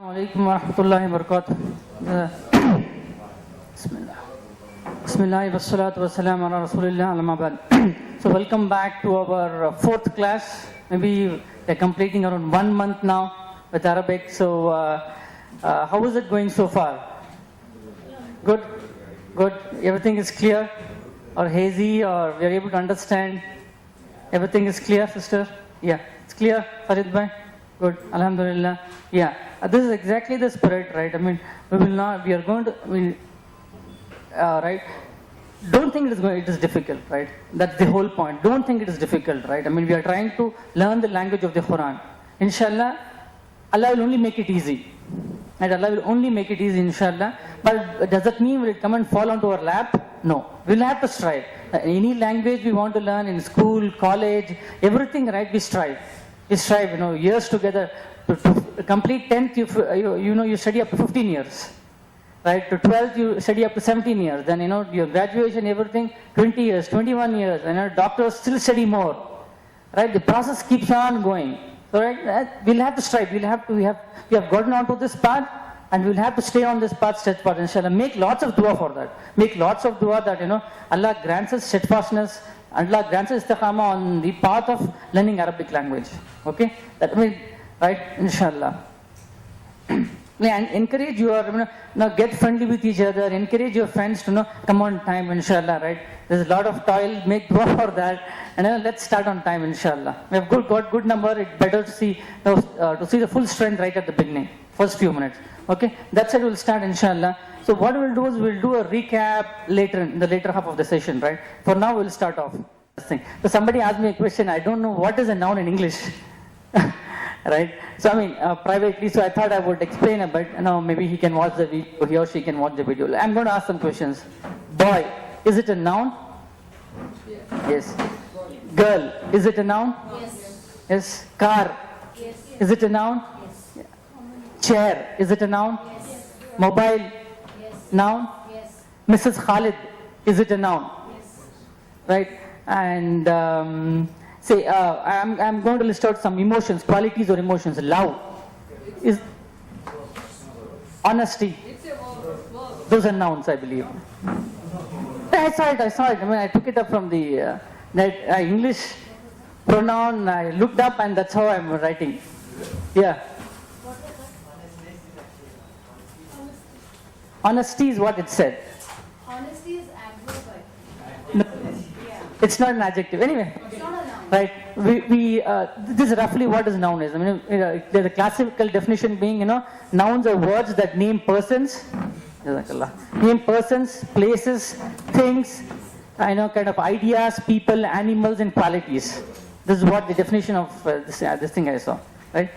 Alaikum warahmatullahi wabarakatuh. Bismillah. Bismillah wassalatu wassalamu ala rasulillah amma ba'd. So welcome back to our fourth class. Maybe they're completing around 1 month now with Arabic. So how is it going so far? Good? Good? Everything is clear or hazy or we are able to understand? Everything is clear, sister? Yeah, it's clear, Farid bhai? Good, alhamdulillah. Yeah, this is exactly the spirit, right? I mean, we are going to, right? Don't think it is difficult, right? That's the whole point. Don't think it is difficult, right? I mean, we are trying to learn the language of the Quran. Inshallah, Allah will only make it easy. Right? Allah will only make it easy, inshallah. But does that mean will it come and fall onto our lap? No. We'll have to strive. Any language we want to learn in school, college, everything, right? We strive. We strive, years together. To complete 10th, you study up to 15 years. Right? To 12th, you study up to 17 years. Then, your graduation, everything, 20 years, 21 years. And doctors still study more. Right? The process keeps on going. So, right, we'll have to strive. We have gotten onto this path, and we'll have to stay on this path steadfast, inshallah. Make lots of dua for that. Make lots of dua that, Allah grants us steadfastness, Allah grants us istiqamah on the path of learning Arabic language. Okay? That means, right, inshallah. And encourage your, get friendly with each other. Encourage your friends to, come on time, inshallah, right? There's a lot of toil. Make dua for that. And let's start on time, inshallah. We have got good number. It's better to see the full strength right at the beginning, first few minutes. Okay? That's it. We'll start, inshallah. So what we'll do is we'll do a recap later in the later half of the session, right? For now, we'll start off. So somebody asked me a question. I don't know what is a noun in English. Right? So privately, so I thought I would explain a bit. Maybe he can watch the video, he or she can watch the video. I'm going to ask some questions. Boy, is it a noun? Yes. Girl, is it a noun? Yes. Yes. Car, Yes. is it a noun? Yes. Chair, is it a noun? Yes. Mobile, Yes. noun? Yes. Mrs. Khalid, is it a noun? Yes. Right? And I'm going to list out some emotions, qualities or emotions. Love is honesty. Those are nouns, I believe. I saw it. I took it up from the English pronoun. I looked up, and that's how I'm writing. Yeah. Honesty is what it said. Honesty is adverb. No, Yeah. it's not an adjective. Anyway. It's not a noun. Right, this is roughly what is noun is. The classical definition being, nouns are words that name persons, places, things, kind of ideas, people, animals, and qualities. This is what the definition of this thing I saw. Right,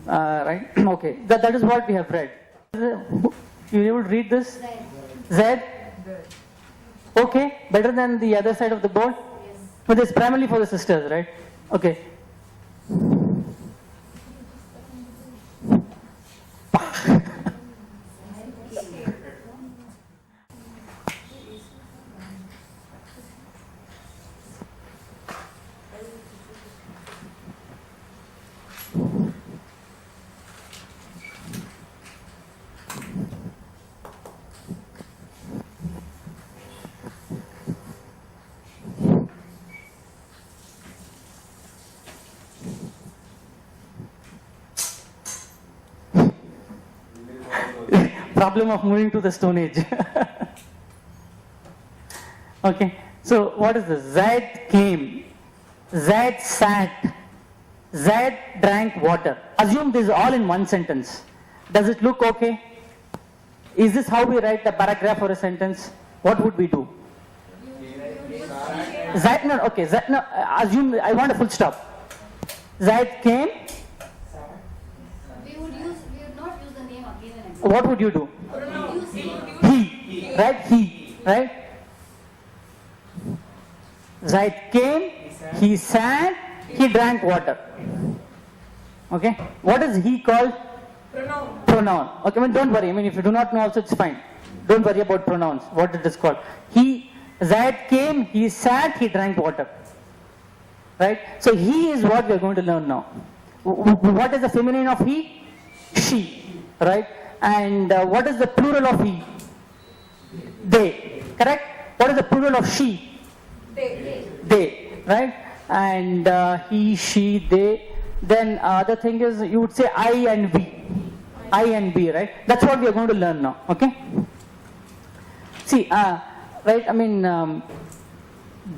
right. Okay, that is what we have read. You able to read this? Z. Okay, better than the other side of the board. But it's primarily for the sisters, right? Okay. Problem of moving to the Stone Age. Okay, so what is this? Z came, Z sat, Z drank water. Assume this is all in one sentence. Does it look okay? Is this how we write a paragraph or a sentence? What would we do? Z, no, okay, Z, no, assume, I want a full stop. Z came. We would not use the name again and again. What would you do? Use He, right? He, right? Zaid came, he sat, he drank water. Okay? What is he called? Pronoun. Okay, don't worry. If you do not know also, it's fine. Don't worry about pronouns. What it is called. Zaid came, he sat, he drank water. Right? So he is what we are going to learn now. What is the feminine of he? She. right? And what is the plural of he? They, correct? What is the plural of she? They, right? And he, she, they. Then other thing is you would say I and we. I and we, right? That's what we are going to learn now, okay? See, right, I mean,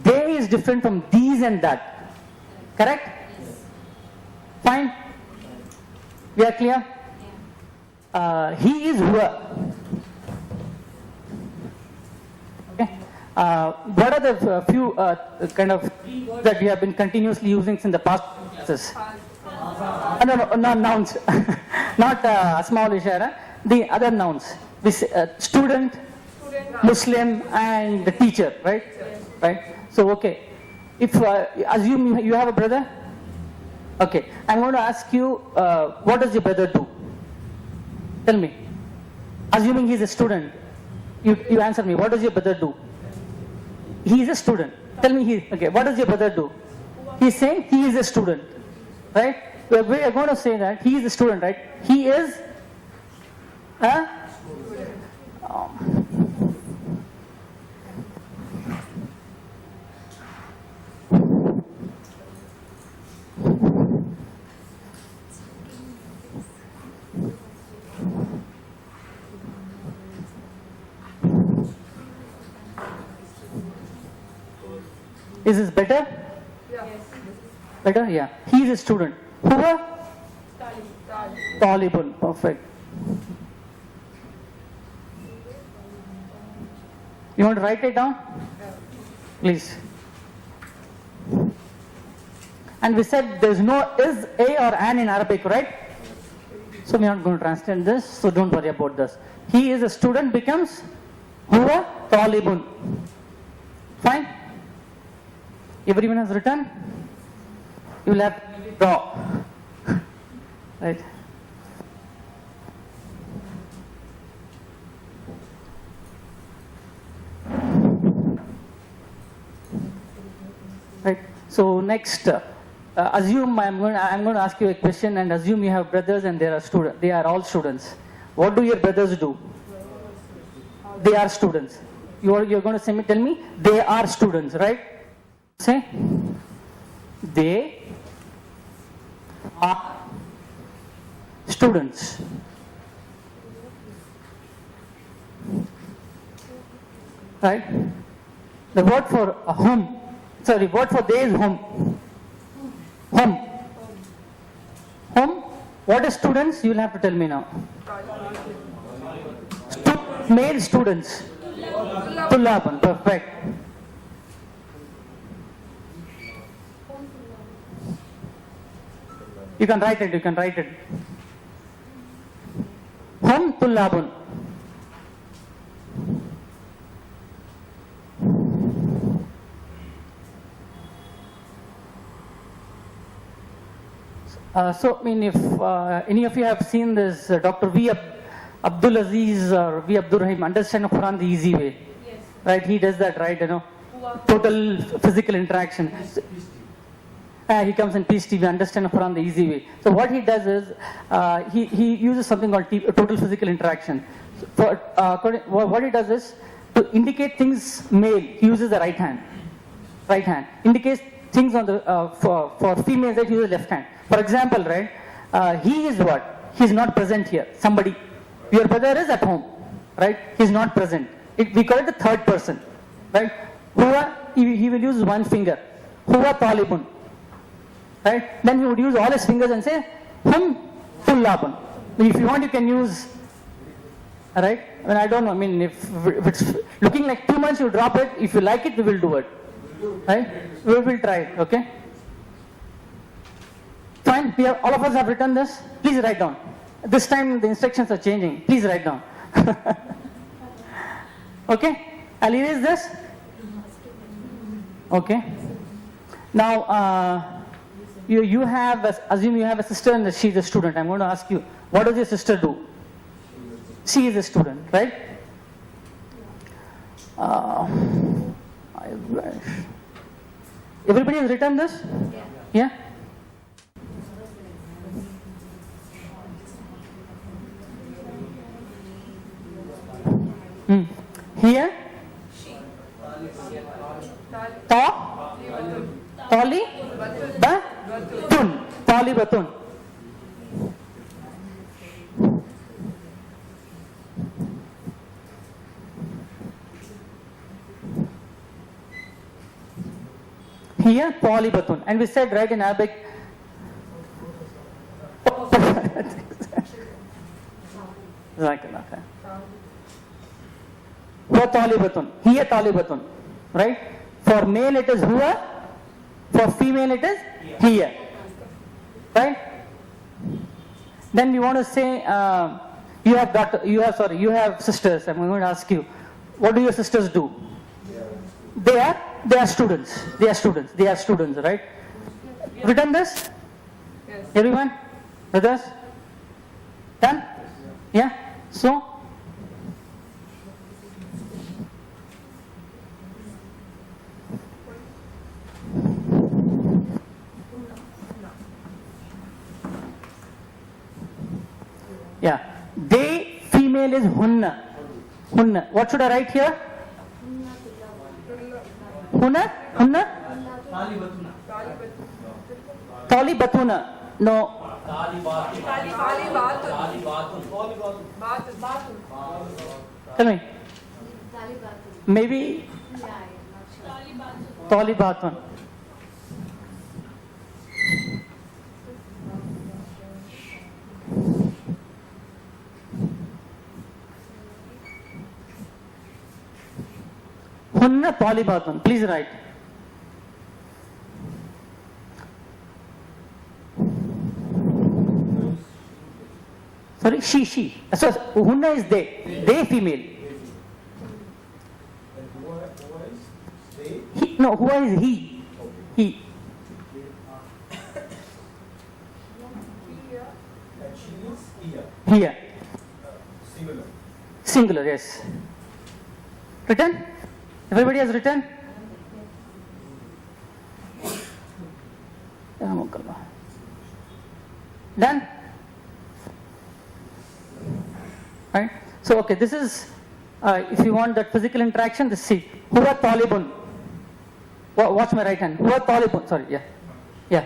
they is different from these and that, correct? Fine? We are clear? He is whoever. Okay. What are the few kind of that we have been continuously using since the past classes? No, nouns. Not small ishara. The other nouns. This student, Muslim, and the teacher, right? Right. So, okay. If assume you have a brother. Okay. I'm going to ask you, what does your brother do? Tell me. Assuming he's a student, you answer me. What does your brother do? He is a student. Tell me okay, what does your brother do? He's saying he is a student, right? We are going to say that he is a student, right? He is a Is this better? Yes. Better? Yeah. He is a student. Who are? Talibun. Perfect. You want to write it down? Please. And we said there's no is, a or an in Arabic, right? So we're not going to translate this, so don't worry about this. He is a student becomes huwa talibun. Fine? Everyone has written? You will have to draw. Right? Right. So next, assume I'm going to ask you a question and assume you have brothers and they are all students. What do your brothers do? They are students. You're going to tell me they are students, right? Say they are students. Right? The word for whom, sorry, word for they is whom. Whom. Whom. What is students? You will have to tell me now. Male students. Tullaban. Perfect. You can write it. Hum tullabun. So, I mean, if any of you have seen this Dr. V. Abdul Aziz or V. Abdul Rahim, understand the Quran the easy way. Yes. Right? He does that, right? You know, total physical interaction. He comes in Peace TV, understand the Quran the easy way. So what he does is, he uses something called total physical interaction. What he does is, to indicate things male, he uses the right hand. Right hand. Indicates things on the, for females, that he uses left hand. For example, right, he is what? He is not present here. Somebody. Your brother is at home. Right? He is not present. We call it the third person. Right? Huwa, he will use one finger. Huwa talibun. Right? Then he would use all his fingers and say, hum tullabun. If you want, you can use, right? I mean, I don't know. I mean, if it's looking like too much, you drop it. If you like it, we will do it. Right? We will try it. Okay? Fine. All of us have written this. Please write down. This time the instructions are changing. Please write down. Okay? I'll erase this. Okay? Now, you have, assume you have a sister and she's a student. I'm going to ask you, what does your sister do? She is a student, right? I wish. Everybody has written this? Yeah? Here? Ta? Tali? Batun. Tali batun. Here, polybatun. And we said, right, in Arabic, Jazakallah khair. Huwa talibatun. Here talibatun. Right? For male it is huwa. For female it is here. Right? Then we want to say, you have sisters. I'm going to ask you, what do your sisters do? They are students. They are students, right? Written this? Yes. Everyone? With us? Done? Yeah? So? Yeah. They, female is hunna. Hunna. What should I write here? Hunna? Hunna? Tali batuna. No. Tell me. Talibatun. Maybe Yeah, I'm not sure. Tali batun. Hunna Tali batun. Please write. Sorry, she. So, hunna is they. They female. He, no, who is he? He. Here. Singular, yes. Written? Everybody has written? Done? Right? So, okay, this is, if you want that physical interaction, this see. Huwa talibun. Watch my right hand. Huwa talibun. Sorry, yeah. Yeah.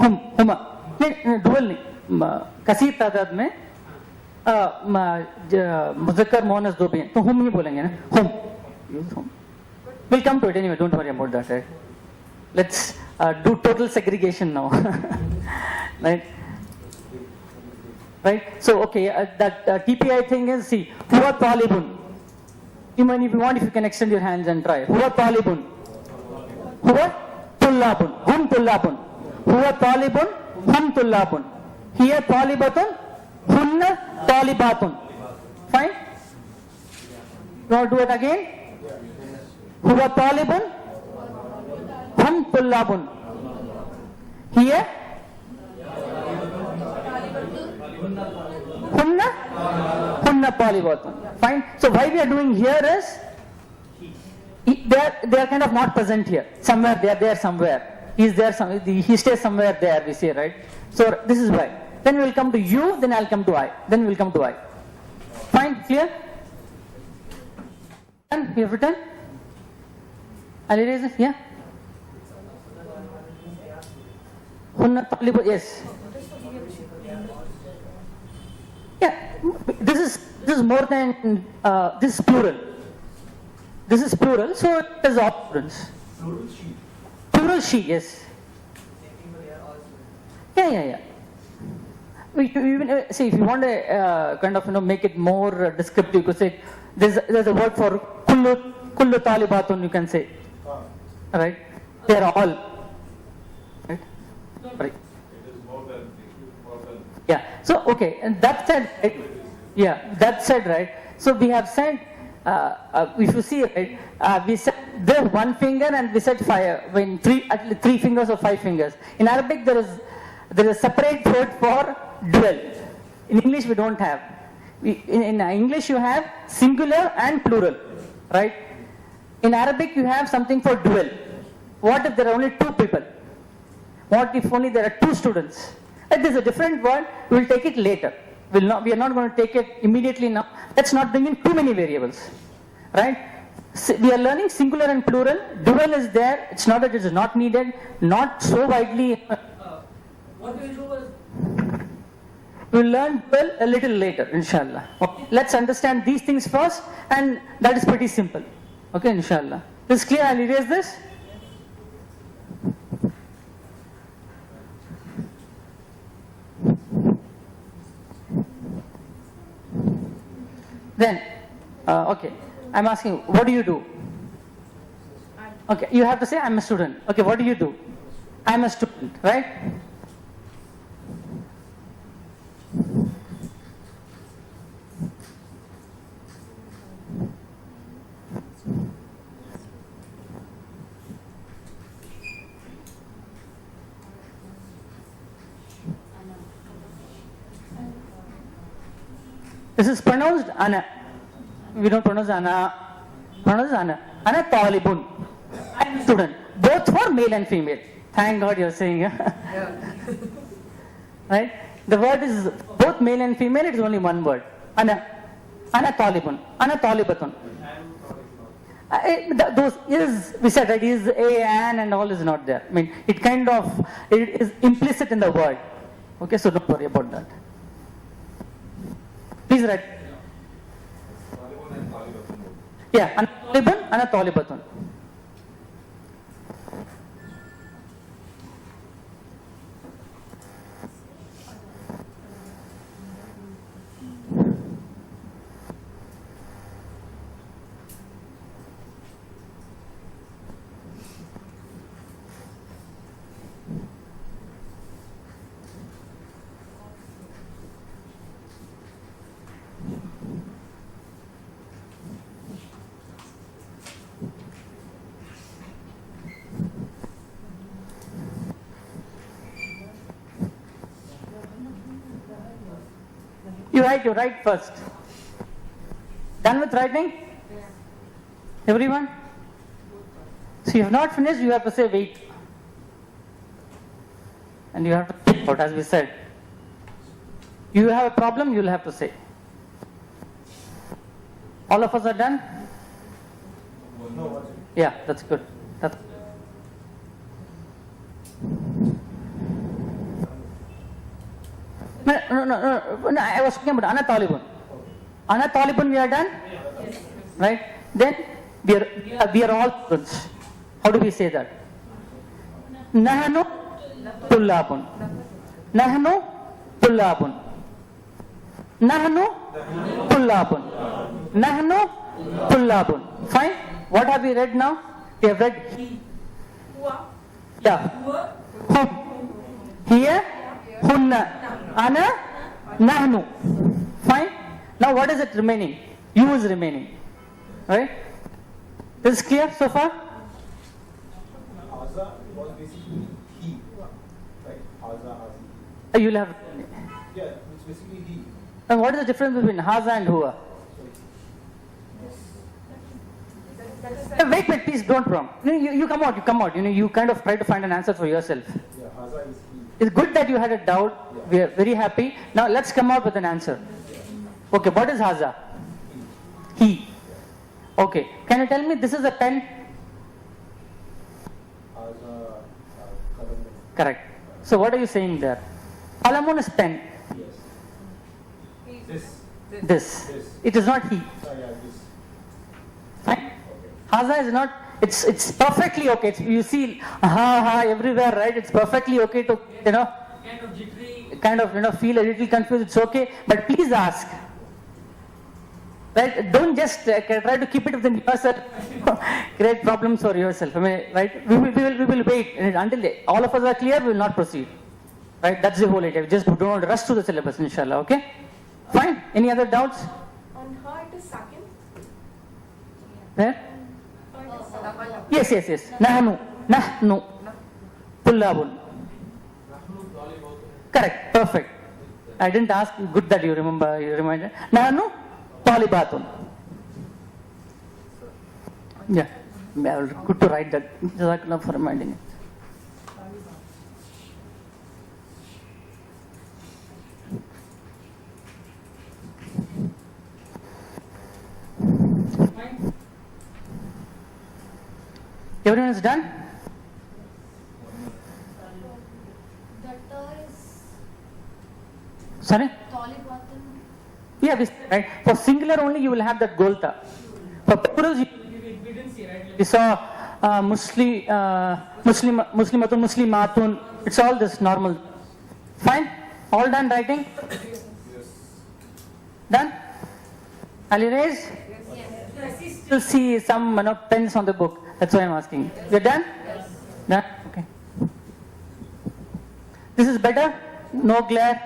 Huma नहीं dual नहीं कसीर तादाद में मुज़क्कर मोहनस दो भी हैं तो हम ही बोलेंगे ना हम we'll come to it anyway, don't worry about that, right? Let's do total segregation now. Right, so okay, that TPI thing is, see, huwa talibun. Even if you want, if you can extend your hands and try. Huwa talibun. Huwa tullabun. Hum tullabun. Huwa talibun. Hum tullabun. Here talibatun. Hunna talibatun. Fine? You want to do it again? Huwa talibun. Hum tullabun. Here? Hunna talibatun. Fine? So why we are doing here is, they are kind of not present here. Somewhere they are there somewhere. He is there, he stays somewhere there, we say, right? So this is why. Then we will come to you, then I'll come to I. Then we will come to I. Fine? Clear? Done? We have written? I'll erase it, yeah? Hunna talibatun, yes. Yeah, this is more than, this is plural. This is plural, so it is operants. Plural she, yes. Yeah. We even see, if you want to kind of make it more descriptive, you could say there's a word for kullu talibatun, you can say, right? They are all, right? Right. Yeah. So okay, and that said, right? Yeah, that said, right? So we have said, if you see, right? We said there one finger, and we said five, when three fingers or 5 fingers. In Arabic, there is a separate word for dual. In English, we don't have. In English, you have singular and plural, right? In Arabic, you have something for dual. What if there are only 2 people? What if only there are 2 students? There's a different word, we'll take it later. We are not going to take it immediately now. Let's not bring in too many variables, right? We are learning singular and plural. Dual is there. It's not that it is not needed, not so widely. What we will do is, We'll learn dual a little later, inshallah. Okay. Let's understand these things first, and that is pretty simple. Okay, inshallah. This is clear? I'll erase this. Then, okay, I'm asking, what do you do? Okay, you have to say, I'm a student. Okay, what do you do? I'm a student, right? This is pronounced ana. We don't pronounce ana. Pronounce ana. Ana talibun. I'm a student. Both for male and female. Thank God you're saying. Right? The word is both male and female. It is only one word. Ana. Ana talibun. Ana talibatun. Those is, we said that is a, and all is not there. I mean, it is implicit in the word. Okay, so don't worry about that. Please write. Yeah, ana talibun, ana talibatun. You write first. Done with writing? Everyone? So you have not finished, you have to say wait. And you have to think out, as we said. You have a problem, you will have to say. All of us are done? Yeah, that's good. No, I was talking about ana talibun. Ana talibun, we are done? Yes. Right? Then we are all students. How do we say that? Nahnu tullabun. Nahnu tullabun. Nahnu tullabun. Nahnu tullabun. Fine? What have we read now? We have read he. Yeah. Hum. Here. Hunna. Ana. Nahnu. Fine? Now what is it remaining? You is remaining. Right? This is clear so far? Haza was basically he. Right? Haza. You'll have. Yeah, it's basically he. And what is the difference between Haza and Hua? Wait, please don't prompt. You come out. You kind of try to find an answer for yourself. Yeah, Haza is he. It's good that you had a doubt. Yeah. We are very happy. Now let's come out with an answer. Okay, what is Haza? He. Okay, can you tell me this is a pen? Haza, kalam. Correct. So what are you saying there? Qalamun is pen. Yes. This. This. It is not he. Yeah, this. Fine. Okay. Haza is not. It's perfectly okay. You see ha everywhere, right? It's perfectly okay to kind of jittery, feel a little confused. It's okay, but please ask. Right? Don't just try to keep it within yourself. Create problems for yourself. I mean, right? We will wait until all of us are clear. We will not proceed. Right? That's the whole idea. Just don't rush through the syllabus, inshallah. Okay? Fine. Any other doubts? On her it is second. There? Yes. Nahnu. Tullabun. Correct. Perfect. I didn't ask. Good that you reminded. Nahnu talibatun. Yeah. Good to write that. Jazakallah for reminding it. Everyone is done? The ta is Sorry? Taliban. Yeah, right. For singular only you will have that golta. For plurals you We didn't see, right? we saw Muslimatun, Muslimatun. It's all this normal. Fine? All done writing? Done? I'll erase? Still see some pens on the book. That's why I'm asking. You're done? Done? Okay. This is better? No glare?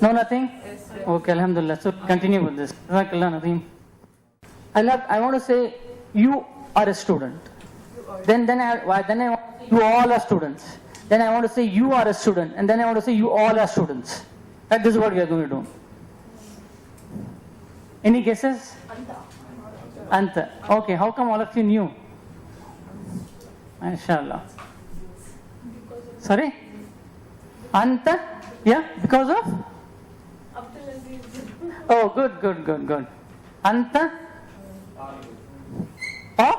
No nothing? Okay, Alhamdulillah. So continue with this. Jazakallah Nadeem. I want to say you are a student. Then I want to say you all are students. Then I want to say you are a student. And then I want to say you all are students. Right? This is what we are going to do. Any guesses? Anta. Okay, how come all of you knew? Inshallah. Sorry? Anta? Yeah, because of? Abdul Aziz. Oh, good. Anta? Oh?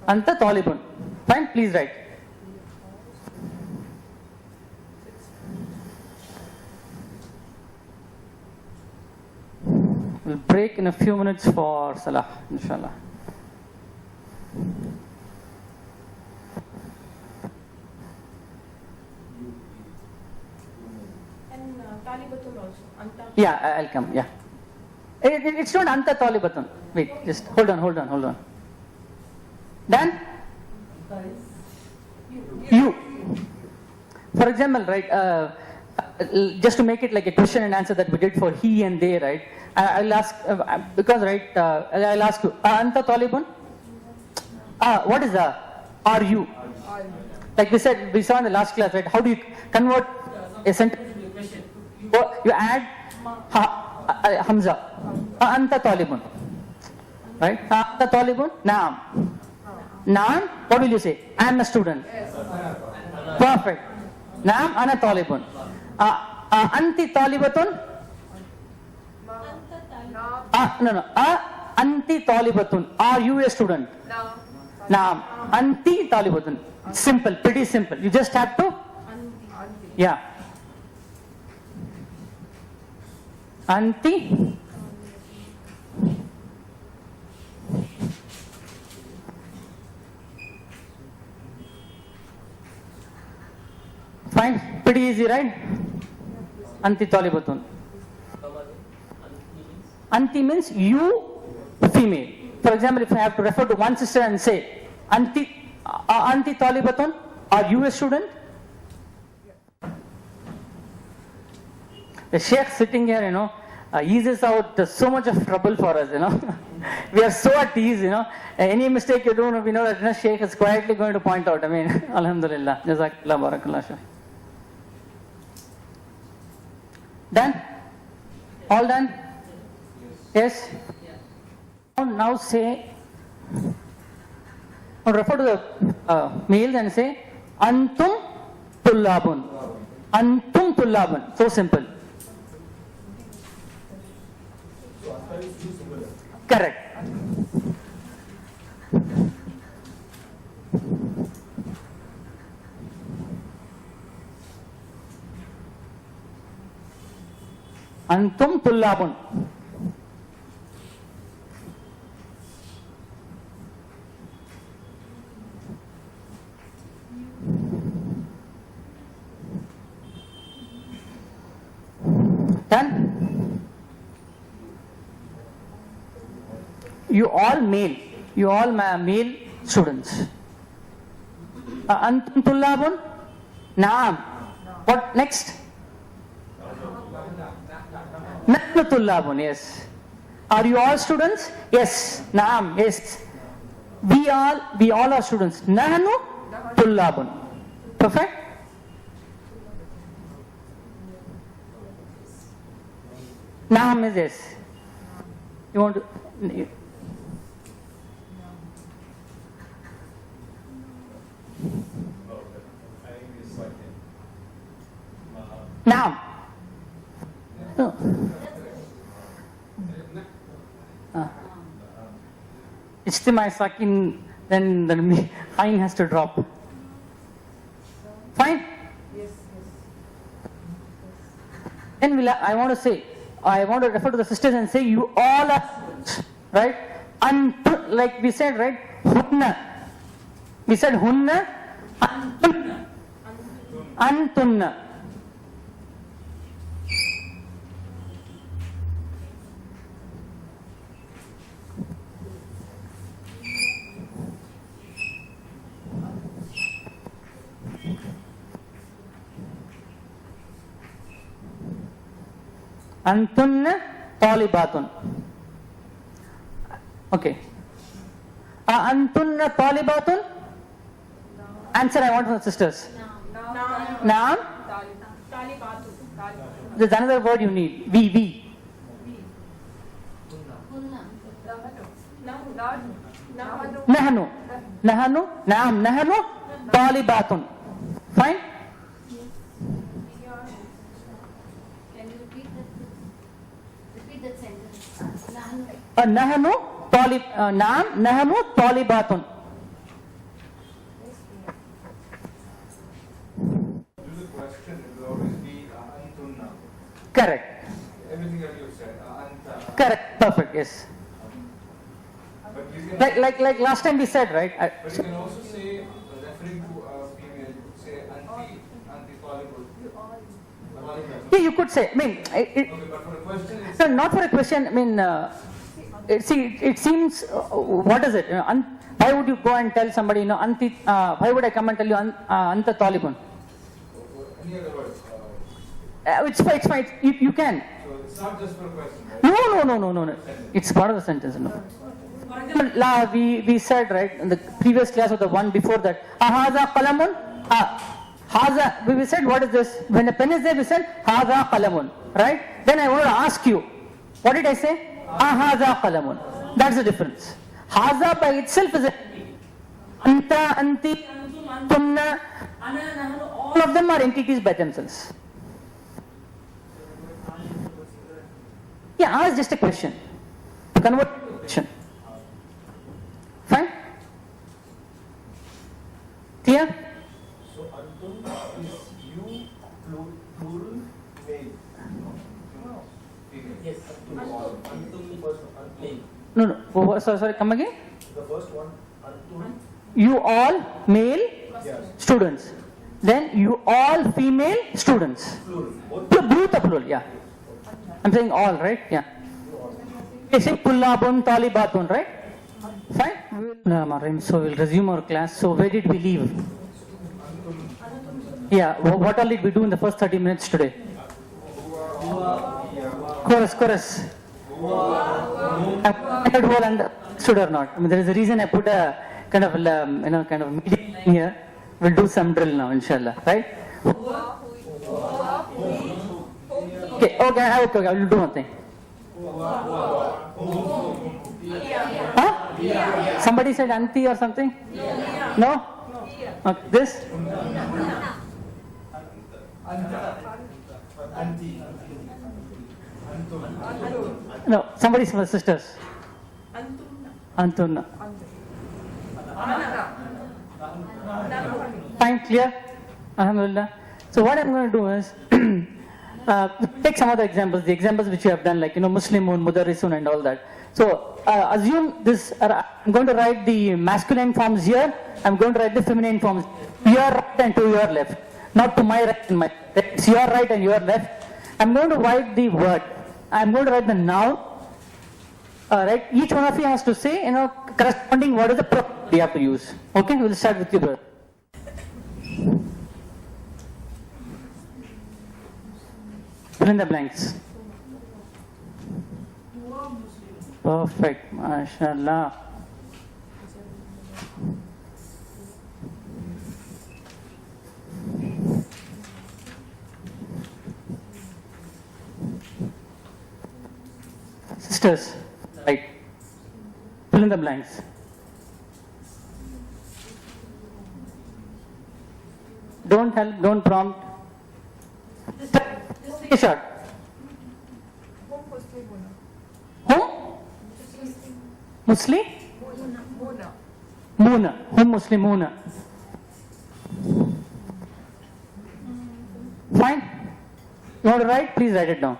Anta Talibun. Fine, please write. We'll break in a few minutes for Salah, inshallah. And Talibatun also. Anta. Yeah, I'll come, yeah. It's not Anta Talibatun. Wait, just hold on. Done? You. For example, right, just to make it like a question and answer that we did for he and they, right? I'll ask, because, right, I'll ask you, Anta Talibun? What is are you? Like we saw in the last class, right? How do you convert a sentence? You add Hamza. Anta Talibun. Right? Anta Talibun? Naam. Naam, what will you say? I am a student. Perfect. Naam, ana Talibun. Anti Talibatun? No. Anti Talibatun. Are you a student? No. Naam. Anti Talibatun. Simple, pretty simple. You just have to? Yeah. Anti. Fine, pretty easy, right? Anti Talibatun. Anti means you, female. For example, if I have to refer to one sister and say, Anti Talibatun, are you a student? The Sheikh sitting here, eases out so much of trouble for us, We are so at ease, Any mistake you do, we know that Sheikh is quietly going to point out. I mean, Alhamdulillah. Jazakallah, barakallah. Shaykh. Done? All done? Yes? Now say, refer to the male and say, Antum Tullabun. Antum Tullabun. So simple. So Anta is too similar. Correct. Antum Tullabun. Done? You all male students. Antum Tullabun? Naam. What next? Nahnu Tullabun, yes. Are you all students? Yes. Naam, yes. We all are students. Nahnu Tullabun. Perfect? Naam is yes. You want to? I think it's like Naam. No. ijtima sakin, then the ain has to drop. Fine? Then I want to refer to the sisters and say, you all are students, right? And like we said, right? Hunna. We said hunna, antunna. Antunna. Antunna talibatun. Okay. Antunna talibatun? Answer I want from the sisters. Naam? There's another word you need. We. Nahnu. Naam. Nahnu talibatun. Fine? Repeat that sentence. Nahnu talibatun. The question will always be antunna. Correct. Everything that you said, anta. Correct. Perfect. Yes. But you can, Like last time we said, right? but you can also say, referring to a female, you could say anti Tollywood. Yeah, you could say. I mean, Okay, but for a question, it's so not for a question. I mean, it seems. What is it? Why would you go and tell somebody? Why would I come and tell you anta Taliban? any other words. It's fine. You can. So it's not just for a question, right? No. It's part of the sentence. No. We said, right, in the previous class or the one before that, Haza qalamun. Haza, we said, what is this? When the pen is there, we said, Haza qalamun. Right? Then I want to ask you, what did I say? Haza qalamun. That's the difference. Haza by itself is a anta, anti, antunna. All of them are entities by themselves. Yeah, it's just a question. Convert to a question. Fine? Clear? So antun is you plural male. Female. Yes. Antun first antun. No. Sorry, come again. The first one antun. You all male Yes. students. Then you all female students. Plural. Both. Both are plural, yeah. I'm saying all, right? Yeah. You say Pullabun, Talibatun, right? Fine? So we'll resume our class. So where did we leave? Yeah, what all did we do in the first 30 minutes today? Chorus. I heard who all understood or not. I mean, there is a reason I put a kind of medium line here. We'll do some drill now, inshallah, right? Okay, I will do one thing. Huh? Somebody said anti or something? No? Okay, this? No, somebody's from the sisters. Antunna. Fine, clear? Alhamdulillah. So what I'm going to do is take some other examples, the examples which you have done, like Muslimun, Mudarrisun and all that. So assume this, I'm going to write the masculine forms here, I'm going to write the feminine forms to your right and to your left, not to my right and my left. It's your right and your left. I'm going to write the word, I'm going to write the noun. Right? Each one of you has to say, corresponding what is the pronoun we have to use. Okay, we'll start with you, brother. Fill in the blanks. Perfect, mashallah. Sisters, right? Fill in the blanks. Don't help, don't prompt. Just take a shot. Who? Muslim? Muna. Muslimuna. Fine? You want to write? Please write it down.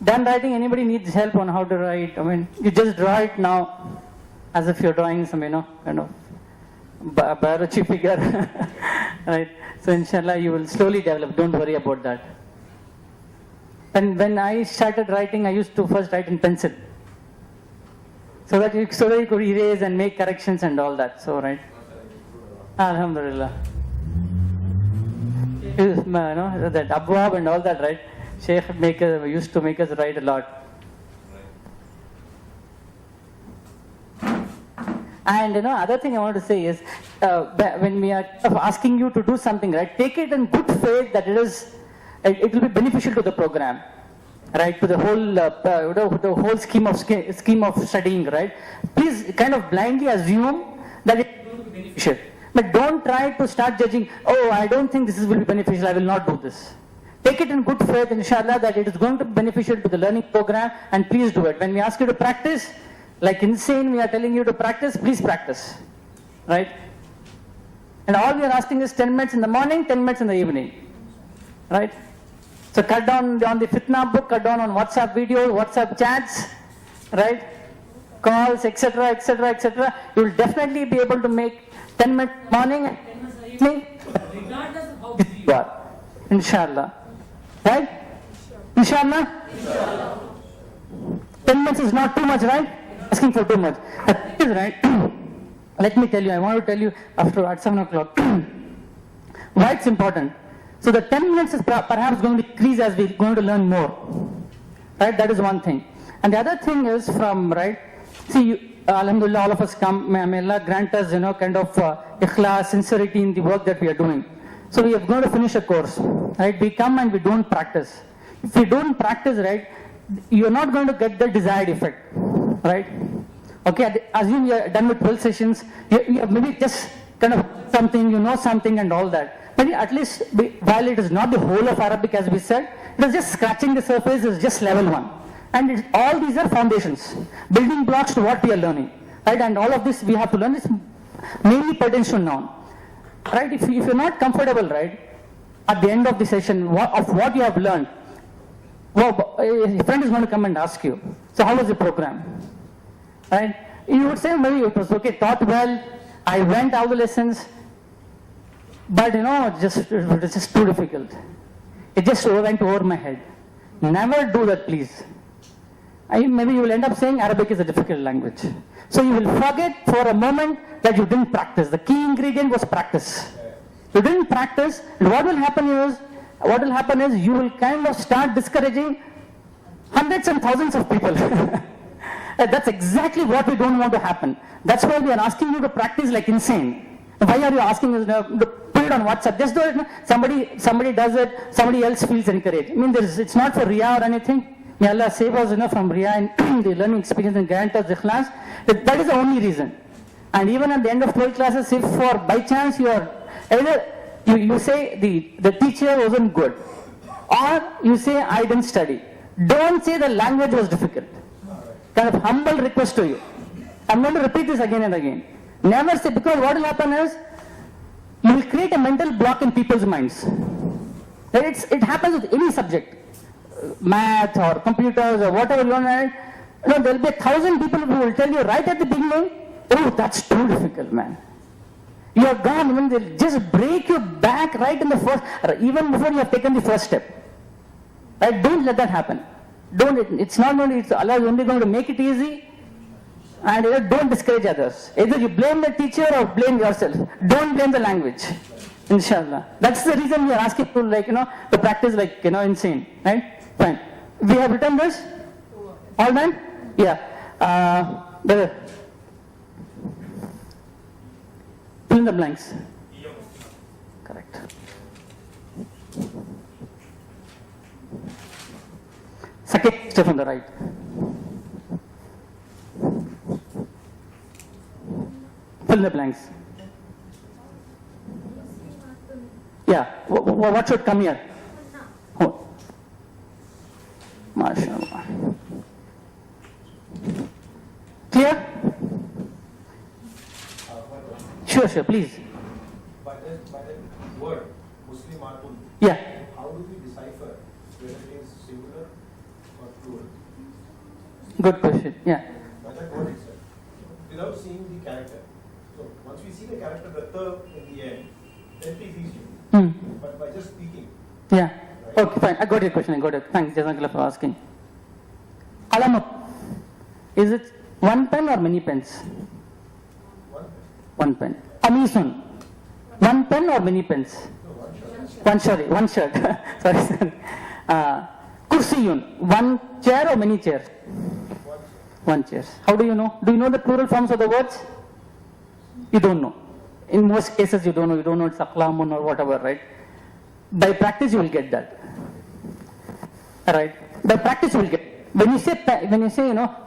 Done writing, anybody needs help on how to write? I mean, you just draw it now as if you're drawing some, kind of biology figure, right? So inshallah, you will slowly develop. Don't worry about that. And when I started writing, I used to first write in pencil, so that you could erase and make corrections and all that. So, right? Alhamdulillah. That abwab and all that, right? Sheikh used to make us write a lot. And other thing I want to say is, when we are asking you to do something, right, take it in good faith that it will be beneficial to the program, right, to the whole the whole scheme of studying, right. Please kind of blindly assume that it is going to be beneficial, but don't try to start judging. Oh, I don't think this will be beneficial. I will not do this. Take it in good faith, inshallah, that it is going to be beneficial to the learning program, and please do it. When we ask you to practice, like insane, we are telling you to practice, please practice, right? And all we are asking is 10 minutes in the morning, 10 minutes in the evening, right? So cut down on the fitna book, cut down on WhatsApp videos, WhatsApp chats, right? Calls, etc., etc., etc. You will definitely be able to make 10 minutes morning and 10 minutes evening, regardless of how busy you are, inshallah. Right? Inshallah? 10 minutes is not too much, right? Asking for too much. That is right. Let me tell you, I want to tell you at 7 o'clock why it's important. So the 10 minutes is perhaps going to increase as we're going to learn more. Right? That is one thing. And the other thing is Alhamdulillah, all of us come, may Allah grant us, kind of ikhlas, sincerity in the work that we are doing. So we are going to finish a course, right? We come and we don't practice. If we don't practice, right, you are not going to get the desired effect, right? Okay, assume you are done with 12 sessions, you have maybe just kind of something, something and all that. But at least, while it is not the whole of Arabic as we said, it is just scratching the surface, it's just level 1. And all these are foundations, building blocks to what we are learning, right? And all of this we have to learn is mainly pertains to noun. Right, if you're not comfortable, right, at the end of the session of what you have learned, a friend is going to come and ask you, so how was the program? Right? You would say, maybe it was okay, taught well, I went all the lessons, but it was just too difficult. It just went over my head. Never do that, please. Maybe you will end up saying Arabic is a difficult language. So you will forget for a moment that you didn't practice. The key ingredient was practice. You didn't practice, and what will happen is you will kind of start discouraging hundreds and thousands of people. That's exactly what we don't want to happen. That's why we are asking you to practice like insane. Why are you asking us to put it on WhatsApp? Just do it. Somebody does it, somebody else feels encouraged. It's not for Riyah or anything. May Allah save us from Riyah and the learning experience and grant us ikhlas. That is the only reason. And even at the end of 12 classes, if for by chance you are either you say the teacher wasn't good, or you say I didn't study, don't say the language was difficult. Kind of humble request to you. I'm going to repeat this again and again. Never say, because what will happen is you will create a mental block in people's minds. It happens with any subject, math or computers or whatever you learn. There will be 1,000 people who will tell you right at the beginning, oh, that's too difficult, man. You are gone, when they'll just break you back right in the first, even before you have taken the first step. Right? Don't let that happen. It's not only, Allah is only going to make it easy, and don't discourage others. Either you blame the teacher or blame yourself. Don't blame the language. Inshallah. That's the reason we are asking to to practice insane. Right? Fine. We have written this? All done? Yeah. Brother. Fill in the blanks. Correct. Step on the right. Fill the blanks. Yeah, what should come here? Oh. MashaAllah. Clear? Sure, please. By that word, Muslimatun, Yeah. how do we decipher whether it is singular or plural? Good question. Yeah. By that word itself, without seeing the character. So once we see the character, the third in the end, then it is easy. Hmm. But by just speaking, Yeah. Okay, fine. I got your question. I got it. Thanks, Jazakallah, for asking. Alamat. Is it one pen or many pens? one, One pen. Amisun. One pen or many pens? no, one shot. One shirt. Sorry. Kursiyun. One chair or many chairs? One shot. One chair. How do you know? Do you know the plural forms of the words? You don't know. In most cases, you don't know. You don't know it's aqlamun or whatever, right? By practice, you will get that. Right? By practice, you will get. When you say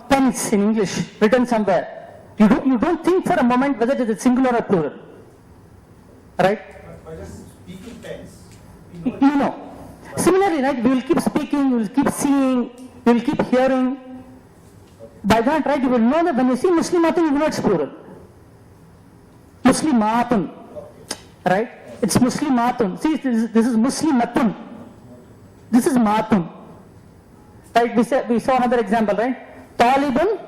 pens in English written somewhere, you don't think for a moment whether it is singular or plural. Right? But by just speaking tense, we know You know. Similarly, right? We will keep speaking. You will keep seeing. You will keep hearing. By that, right? You will know that when you see Muslimatun, you know it's plural. Muslimatun. Right? It's Muslimatun. See, this is Muslimatun. This is Matun. Right? We saw another example, right? Talibun,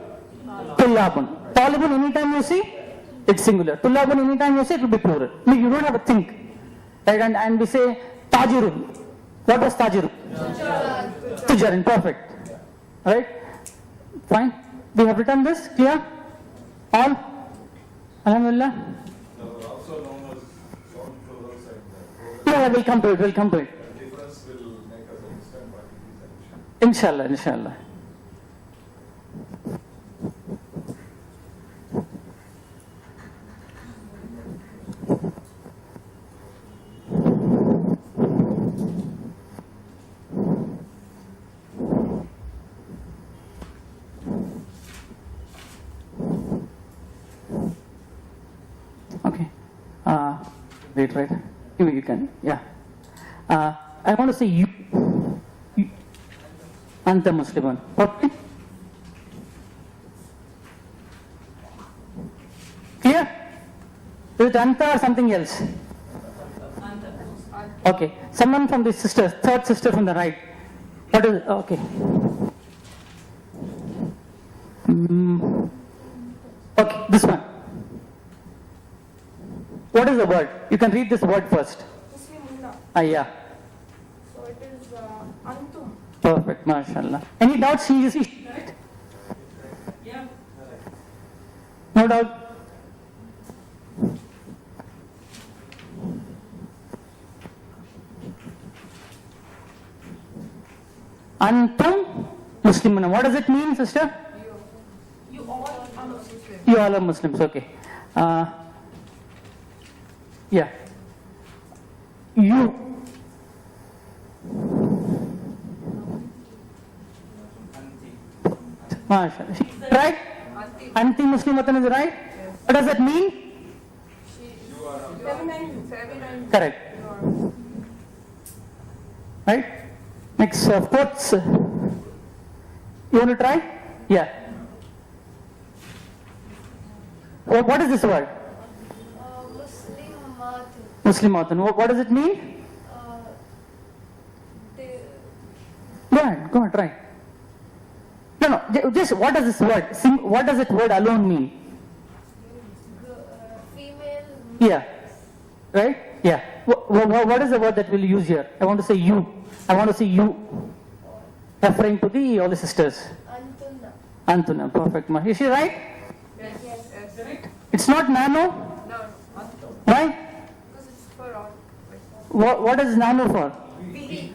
Tullabun. Talibun, anytime you see, it's singular. Tullabun, anytime you see, it will be plural. I mean, you don't have to think. Right? And we say Tajirun. What was Tajirun? Tujarin. Perfect. Right? Fine. We have written this. Clear? All? Alhamdulillah. Also known as sound plurals and Yeah, we'll come to it. the difference will make us understand what it is actually. Inshallah. Okay. Wait, right? You can. Yeah. I want to say you. Anta Muslimun. Okay. Clear? Is it Anta or something else? Okay. Someone from the sisters, third sister from the right. What is it? Okay. Okay, this one. What is the word? You can read this word first. Muslimuna. Yeah. So it is Antum. Perfect, mashallah. Any doubts? She right? Yeah. No doubt. Antum Muslimun. What does it mean, sister? You all are Muslims. You all are Muslims, okay. Yeah. You. MashaAllah. Right? Anti Muslimatun is right? What does that mean? Feminine. Correct. Right? Next, quotes. You want to try? Yeah. What is this word? Muslimatun. Muslimatun. What does it mean? They, Go ahead, try. No, just what does this word, what does it word alone mean? female. Yeah. Right? Yeah. What is the word that we'll use here? I want to say you. Referring to all the sisters. Antunna. Antuna. Perfect. Is she right? Yes. It's not nano? No. Why? Because it's for all. What is nano for? We.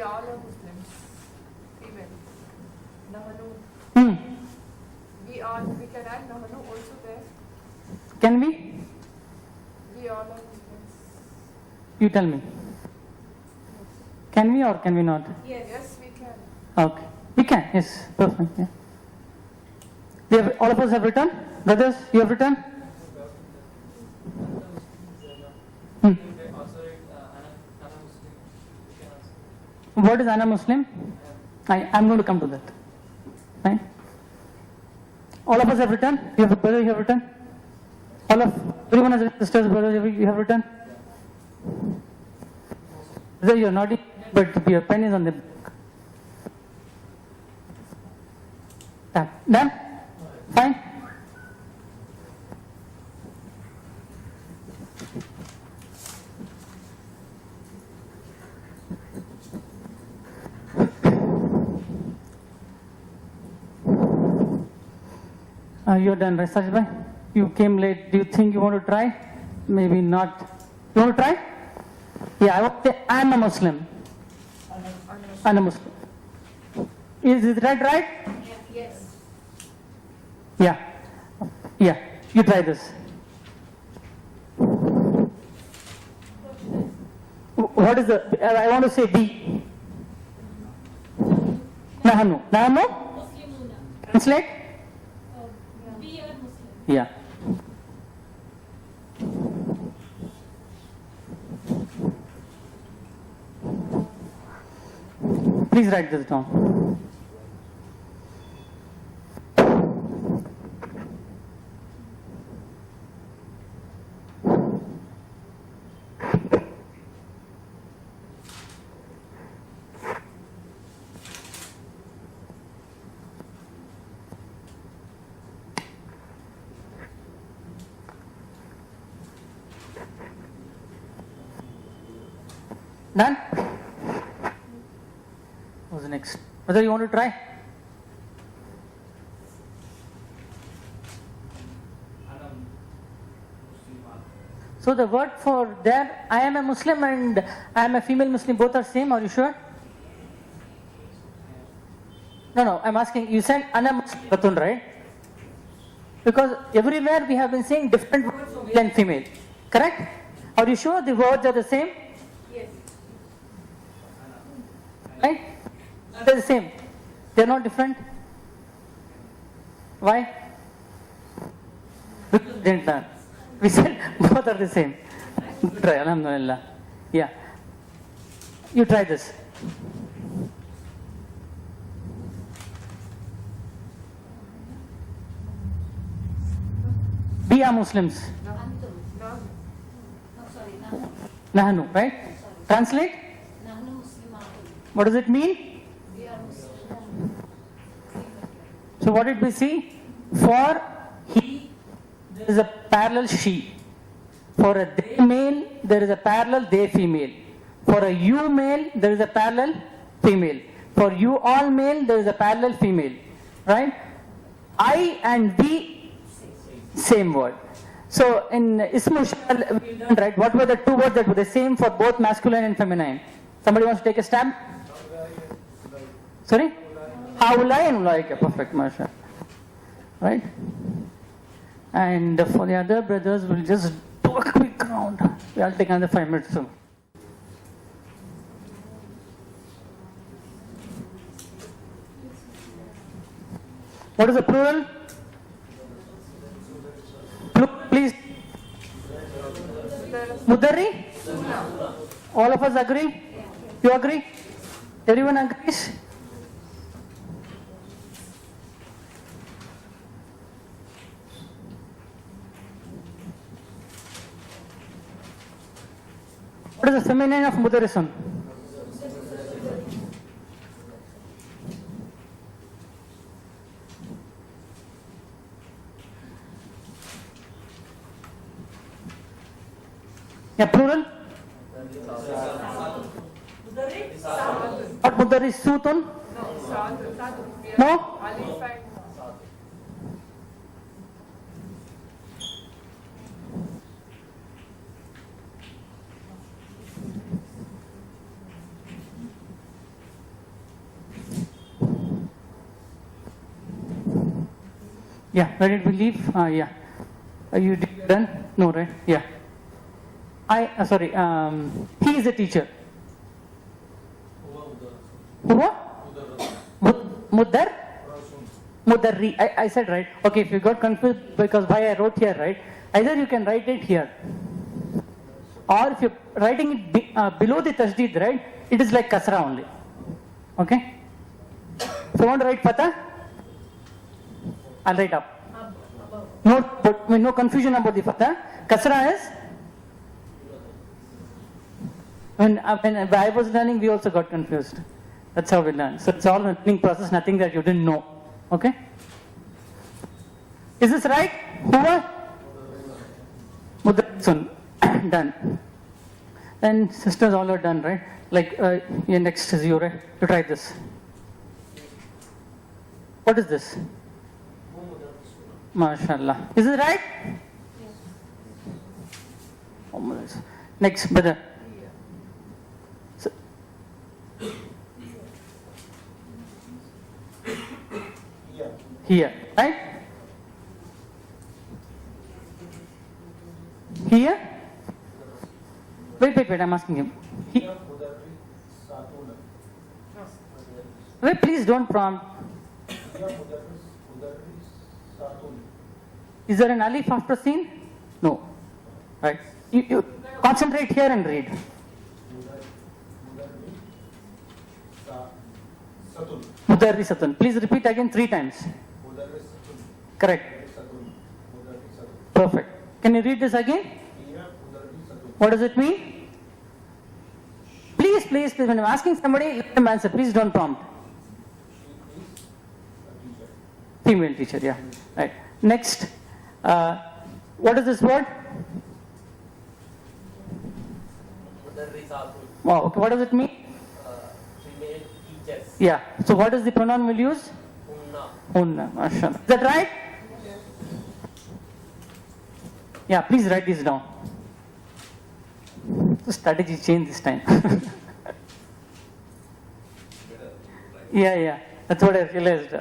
all are Muslims. Female. Nahanu. Hmm. We can add Nahanu also there. Can we? We all are Muslims. You tell me. Can we or can we not? Yes, we can. Okay. We can, yes. Perfect. Yeah. All of us have written? Brothers, you have written? Hmm. What is Ana Muslim? I'm going to come to that. Right? All of us have written? You have, brother, you have written? Everyone has written, sisters, brothers, you have written? Brother, you're nodding, but your pen is on the book. Done? Fine? You're done, right, Sajbhai? You came late. Do you think you want to try? Maybe not. You want to try? Yeah, I want to say I'm a Muslim. I'm a Muslim. Is that right? Yes. Yeah. Yeah. You try this. What is the? I want to say B. Nahanu. Nahanu? Muslimuna. Translate? We are Muslim. Yeah. Please write this down. Done? What's the next? Whether you want to try? So the word for there, I am a Muslim and I am a female Muslim, both are same, are you sure? No, I'm asking, you said Ana Muslim Batun, right? Because everywhere we have been saying different words for male and female, correct? Are you sure the words are the same? Yes. Right? They're the same. They're not different. Why? Because we didn't learn. We said both are the same. Try, alhamdulillah. Yeah. You try this. We are Muslims. Antum. No. No, sorry. Nahnu. Nahnu, right? Translate. Nahnu Muslimatun. What does it mean? We are Muslim. So what did we see? For he, there is a parallel she. For a they male, there is a parallel they female. For a you male, there is a parallel female. For you all male, there is a parallel female. Right? I and we, same word. So in Ismu Shal, we learned, right, what were the two words that were the same for both masculine and feminine? Somebody wants to take a stab? Sorry? Haulai and Ulaika. Perfect, Masha. Right? And for the other brothers, we'll just do a quick round. We'll take another 5 minutes soon. What is the plural? Please. Mudarri? All of us agree? You agree? Everyone agrees? What is the feminine of Mudarrisun? Yeah, plural? What Mudarrisutun? No. Sadhu. We are No? Alif and Yeah, where did we leave? Yeah. You done? No, right? Yeah. Sorry, he is a teacher. Huwa? Muddar? Mudarri. I said right. Okay, if you got confused because why I wrote here, right? Either you can write it here. Or if you're writing it below the tasdeed, right? It is like kasra only. Okay? So you want to write fatah? I'll write up. No confusion about the fatah. Kasra is? When I was learning, we also got confused. That's how we learn. So it's all a learning process, nothing that you didn't know. Okay? Is this right? Huwa? Mudarrisun. Done. Then sisters all are done, right? Like, yeah, next is you, right? You try this. What is this? MashaAllah. Is it right? Oh, next, brother. So, here, right? Here? Wait, I'm asking him. Wait, please don't prompt. Is there an alif after sin? No. Right? You concentrate here and read. Mudarrisatun. Please repeat again 3 times. Correct. Perfect. Can you read this again? What does it mean? Please. When I'm asking somebody, let them answer. Please don't prompt. Female teacher, yeah. Right. Next. What is this word? Wow, okay. What does it mean? Female teachers. Yeah. So what is the pronoun we'll use? Unna. Mashallah. Is that right? Yeah, please write this down. The strategy changed this time. Yeah. That's what I realized.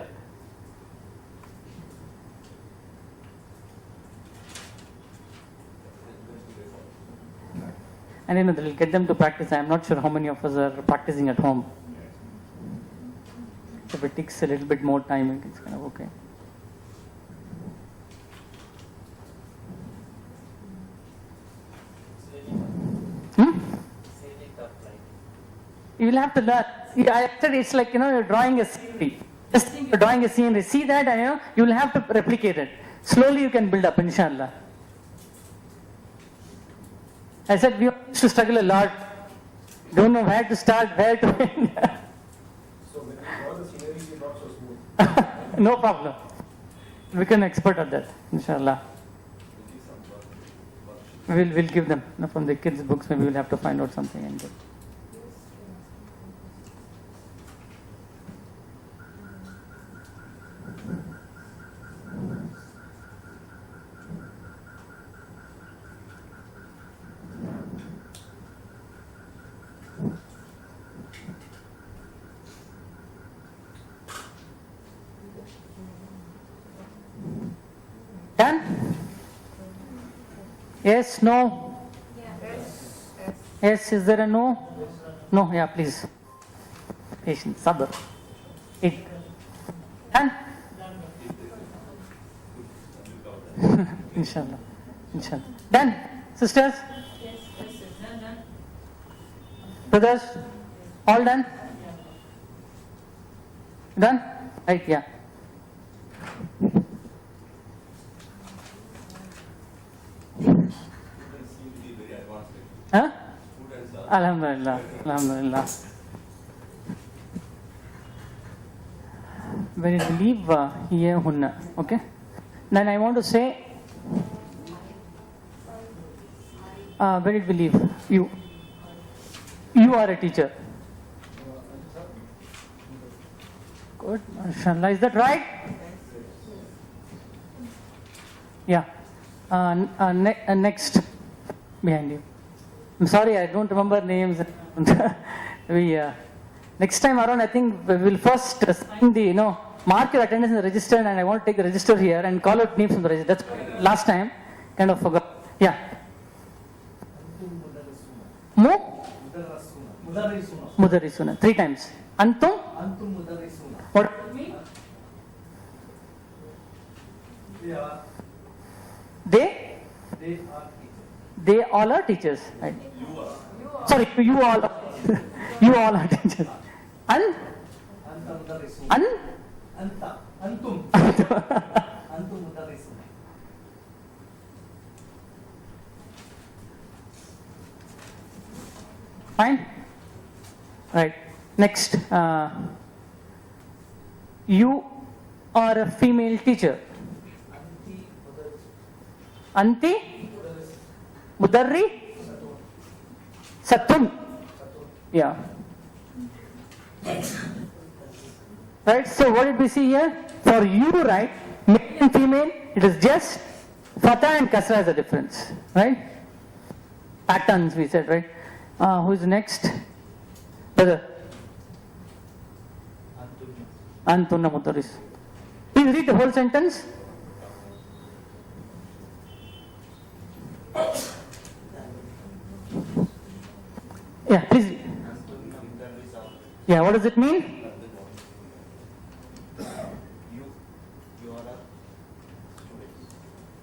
And they'll get them to practice. I'm not sure how many of us are practicing at home. If it takes a little bit more time, it's kind of okay. You will have to learn. Actually, it's like, you're drawing a scenery. Just think you're drawing a scenery. See that and you will have to replicate it. Slowly you can build up, inshallah. I said we used to struggle a lot. Don't know where to start, where to end. So when you draw the scenery, you're not so smooth. No problem. We can expert at that, inshallah. We'll give them from the kids' books. Maybe we'll have to find out something and get. Done? Yes, no? Yes, is there a no? No, yeah, please. Patience, sabr. It. Done? Inshallah. Done? Sisters? Brothers? All done? Done? Right, yeah. Huh? Alhamdulillah. When you leave here, hunna, okay? Then I want to say, where did we leave? You are a teacher. Good, mashallah. Is that right? Yeah. Next, behind you. I'm sorry, I don't remember names. Next time around, I think we will first sign the, mark your attendance in the register, and I want to take the register here and call out names from the register. That's last time, kind of forgot. Yeah. Mu? Mudarisuna. 3 times. Antum? What? They? They all are teachers. Right? Sorry, you all. You all are teachers. An? Fine. Right. Next, you are a female teacher. Anti? Mudarri? Satun. Yeah. Right. So what did we see here? For you, right? Male and female, it is just fatha and kasra is the difference, right? Patterns we said, right? Who is next? Brother. Antunna Mudaris. Please read the whole sentence. Yeah, please. Yeah, what does it mean? You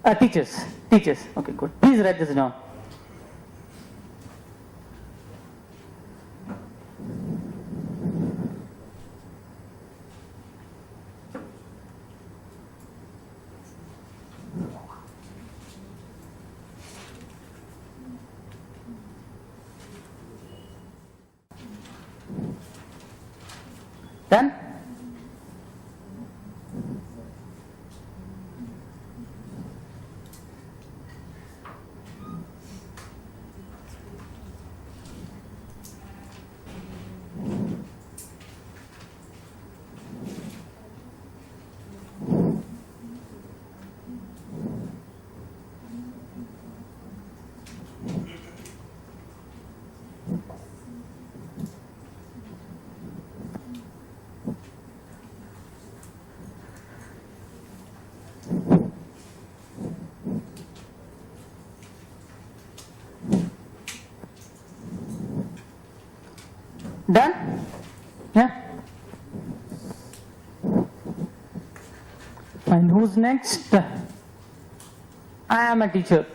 are a Teachers. Teachers. Okay, good. Please write this down. Done? Done? Yeah? And who's next? I am a teacher.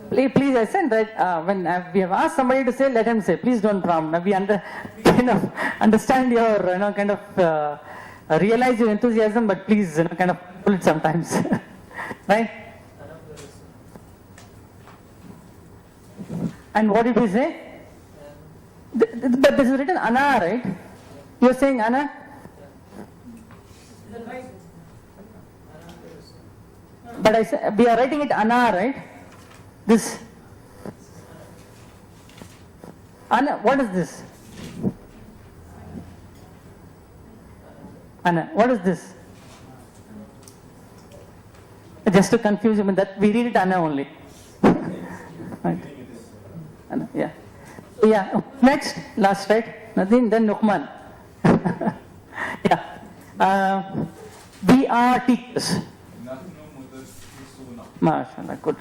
Please, I said that when we have asked somebody to say, let him say. Please don't prompt. We kind of understand your, kind of realize your enthusiasm, but please, kind of pull it sometimes. Right? And what did we say? But this is written Ana, right? You are saying Ana? But I say, we are writing it Ana, right? This. Ana, what is this? Ana, what is this? Just to confuse you, that we read it Ana only. Right. Ana, yeah. Yeah, next, last, right? Nothing, then Nu'man. Yeah. We are teachers. MashaAllah, good.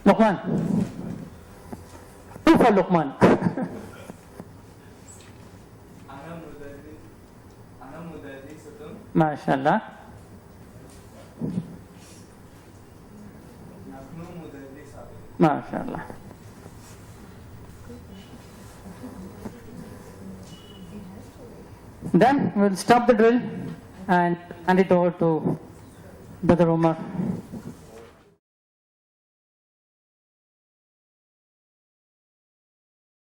Luqman. Two for Luqman. MashaAllah. MashaAllah. Then we'll stop the drill and hand it over to Brother Omar.